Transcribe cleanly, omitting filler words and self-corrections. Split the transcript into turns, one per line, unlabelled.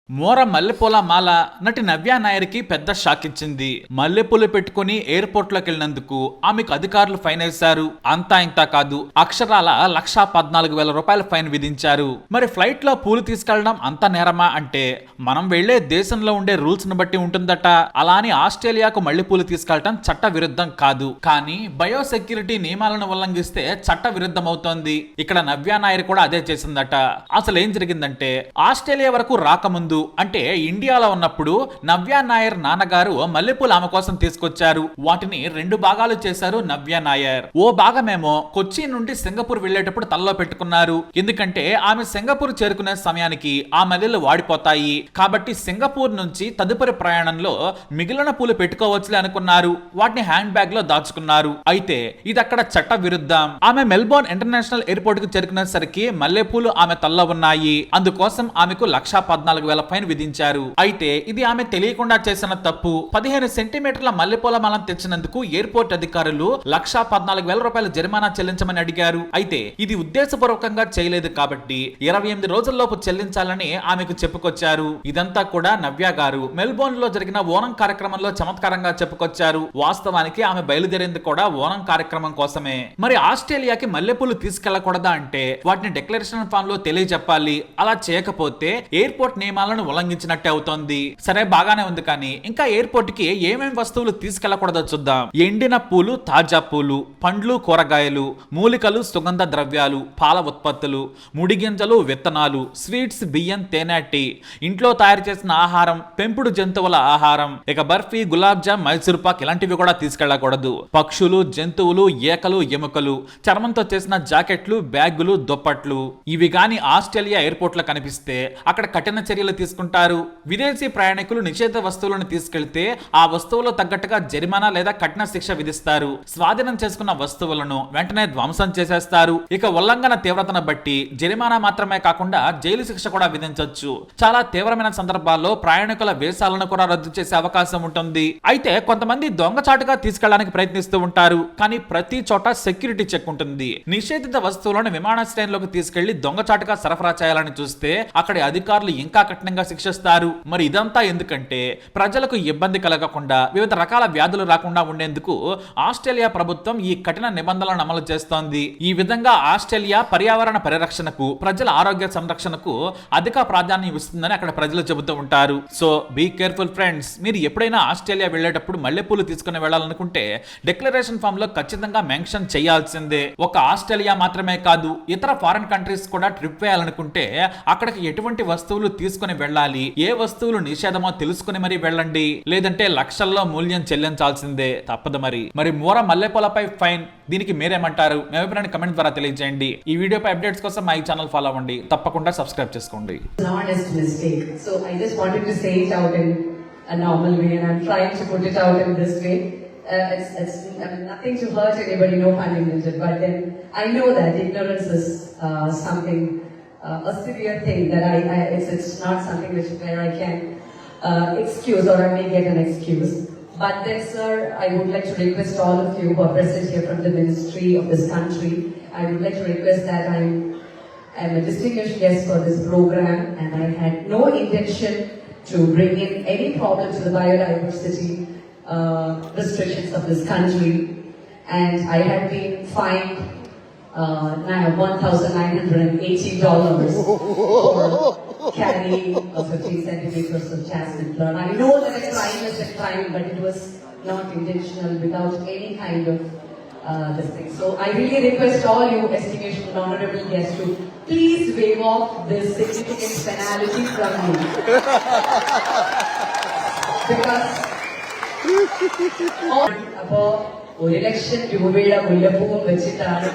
మోర మల్లెపూల మాల నటి నవ్య నాయర్కి పెద్ద షాక్ ఇచ్చింది. మల్లెపూలు పెట్టుకుని ఎయిర్పోర్ట్ లోకి వెళ్ళినందుకు ఆమెకు అధికారులు ఫైన్ వేశారు. అంతా ఇంతా కాదు, అక్షరాల 1,14,000 రూపాయల ఫైన్ విధించారు. మరి ఫ్లైట్ లో పూలు తీసుకెళ్లడం అంత నేరమా అంటే మనం వెళ్లే దేశంలో ఉండే రూల్స్ ను బట్టి ఉంటుందట. అలా అని ఆస్ట్రేలియాకు మల్లెపూలు తీసుకెళ్లడం చట్ట విరుద్ధం కాదు, కానీ బయోసెక్యూరిటీ నియమాలను ఉల్లంఘిస్తే చట్ట విరుద్ధం అవుతోంది. ఇక్కడ నవ్య నాయర్ కూడా అదే చేసిందట. అసలు ఏం జరిగిందంటే, ఆస్ట్రేలియా వరకు రాకముందు అంటే ఇండియాలో ఉన్నప్పుడు నవ్య నాయర్ నాన్నగారు మల్లెపూలు ఆమె కోసం తీసుకొచ్చారు. వాటిని 2 భాగాలు చేశారు నవ్య నాయర్. ఓ భాగమేమో కొచ్చి నుండి సింగపూర్ వెళ్లేటప్పుడు తలలో పెట్టుకున్నారు. ఎందుకంటే ఆమె సింగపూర్ చేరుకునే సమయానికి ఆ మల్లెలు వాడిపోతాయి కాబట్టి సింగపూర్ నుంచి తదుపరి ప్రయాణంలో మిగిలిన పూలు పెట్టుకోవచ్చులే అనుకున్నారు. వాటిని హ్యాండ్ బ్యాగ్ లో దాచుకున్నారు. అయితే ఇది అక్కడ చట్ట విరుద్ధం. ఆమె మెల్బోర్న్ ఇంటర్నేషనల్ ఎయిర్పోర్ట్ కు చేరుకునేసరికి మల్లెపూలు ఆమె తలలో ఉన్నాయి. అందుకోసం ఆమెకు 1,14,000 ఫైన్ విధించారు. అయితే ఇది ఆమె తెలియకుండా చేసిన తప్పు. 15 సెంటీమీటర్ల మల్లెపూల మాలను తెచ్చినందుకు ఎయిర్పోర్ట్ అధికారులు 1,14,000 రూపాయల జరిమానా చెల్లించమని అడిగారు. అయితే ఇది ఉద్దేశపూర్వకంగా చేయలేదు కాబట్టి 28 రోజుల్లోపు చెల్లించాలని ఆమెకు చెప్పుకొచ్చారు. ఇదంతా కూడా నవ్య గారు మెల్బోర్న్ లో జరిగిన ఓనం కార్యక్రమంలో చమత్కారంగా చెప్పుకొచ్చారు. వాస్తవానికి ఆమె బయలుదేరింది కూడా ఓనం కార్యక్రమం కోసమే. మరి ఆస్ట్రేలియాకి మల్లెపూలు తీసుకెళ్లకూడదా అంటే వాటిని డిక్లరేషన్ ఫామ్ లో తెలియజెప్పాలి. అలా చేయకపోతే ఎయిర్పోర్ట్ నియమాలను ఉల్లంఘించినట్టే అవుతోంది. సరే, బాగానే ఉంది, కానీ ఇంకా ఎయిర్పోర్ట్ కి ఏమేమి వస్తువులు తీసుకెళ్లకూడదో చూద్దాం. ఎండిన పూలు, తాజా పూలు, పండ్లు, కూరగాయలు, మూలికలు, సుగంధ ద్రవ్యాలు, పాల ఉత్పత్తులు, ముడిగింజలు, విత్తనాలు, స్వీట్స్, బియ్యం, తేనె, టీ, ఇంట్లో తయారు చేసిన ఆహారం, పెంపుడు జంతువుల ఆహారం, ఇక బర్ఫీ, గులాబ్ జామ్, మైసూర్ పాక్ ఇలాంటివి కూడా తీసుకెళ్లకూడదు. పక్షులు, జంతువులు, ఏకలు, ఎముకలు, చర్మంతో చేసిన జాకెట్లు, బ్యాగులు, దుప్పట్లు ఇవి గాని ఆస్ట్రేలియా ఎయిర్పోర్ట్ లో కనిపిస్తే అక్కడ కఠిన చర్యలు తీసుకుంటారు. విదేశీ ప్రయాణికులు నిషేధ వస్తువులను తీసుకెళ్తే ఆ వస్తువులు తగ్గట్టుగా జరిమానా లేదా కఠిన శిక్ష విధిస్తారు. స్వాధీనం చేసుకున్న వస్తువులను వెంటనే ధ్వంసం చేసేస్తారు. ఇక ఉల్లంఘన తీవ్రతను బట్టి జరిమానా మాత్రమే కాకుండా జైలు శిక్ష కూడా విధించవచ్చు. చాలా తీవ్రమైన సందర్భాల్లో ప్రయాణికుల వీసాలను కూడా రద్దు చేసే అవకాశం ఉంటుంది. అయితే కొంతమంది దొంగచాటుగా తీసుకెళ్లడానికి ప్రయత్నిస్తూ ఉంటారు, కానీ ప్రతి చోట సెక్యూరిటీ చెక్ ఉంటుంది. నిషేధిత వస్తువులను విమానాశ్రయంలోకి తీసుకెళ్లి దొంగచాటుగా సరఫరా చేయాలని చూస్తే అక్కడి అధికారులు ఇంకా కఠినంగా శిక్షిస్తారు. మరి ఇదంతా ఎందుకంటే ప్రజలకు ఇబ్బంది కలగకుండా, వివిధ రకాల వ్యాధులు రాకుండా ఉండేందుకు ఆస్ట్రేలియా ప్రభుత్వం ఈ కఠిన నిబంధనలను అమలు చేస్తోంది. ఈ విధంగా ఆస్ట్రేలియా పర్యావరణ పరిరక్షణకు, ప్రజల ఆరోగ్య సంరక్షణకు అధిక ప్రాధాన్యం ఇస్తుందని అక్కడ ప్రజలు చెబుతూ ఉంటారు. So be careful friends. మీరు ఎప్పుడైనా ఆస్ట్రేలియా వెళ్లేటప్పుడు మల్లెపూలు తీసుకుని వెళ్లాలనుకుంటే డిక్లరేషన్ ఫామ్ లో ఖచ్చితంగా మెన్షన్ చేయాల్సిందే. ఒక ఆస్ట్రేలియా మాత్రమే కాదు, ఇతర ఫారిన్ కంట్రీస్ కూడా ట్రిప్ వేయాలనుకుంటే అక్కడికి ఎటువంటి వస్తువులు తీసుకుని వెళ్ళాలి, ఏ వస్తువులు నిషేధమో తెలుసుకుని మరి వెళ్ళండి. లేదంటే లక్షల్లో మూల్యం చెల్లించాల్సిందే, తప్పదు. మరి మోర మల్లెపూలపై ఫైన్, దీనికి మీరేమంటారు? మీ అభిప్రాయాన్ని కమెంట్ ద్వారా తెలియజేయండి. ఈ వీడియోపై అప్డేట్స్ కోసం మా ఈ ఛానల్ ఫాలో అవ్వండి, తప్పకుండా సబ్స్క్రైబ్ చేసుకోండి.
It's nothing to hurt anybody, no pun intended. But then I know that ignorance is something, a severe thing that it's not something where I can excuse or I may get an excuse. But then, sir, I would like to request all of you who are present here from the ministry of this country. I would like to request that I'm a distinguished guest for this program, and I had no intention to bring in any problem to the biodiversity restrictions of this country, and I have been fined $1,980 for carrying 15 centimeters of jasmine flower. I know that a crime is a crime, but it was not intentional, without any kind of this thing. So I really request all you esteemed and honorable guests to please waive off this significant penalty from me. Because അപ്പോ 1,00,000 രൂപയുടെ മുല്ലപ്പൂവും വെച്ചിട്ടാണ്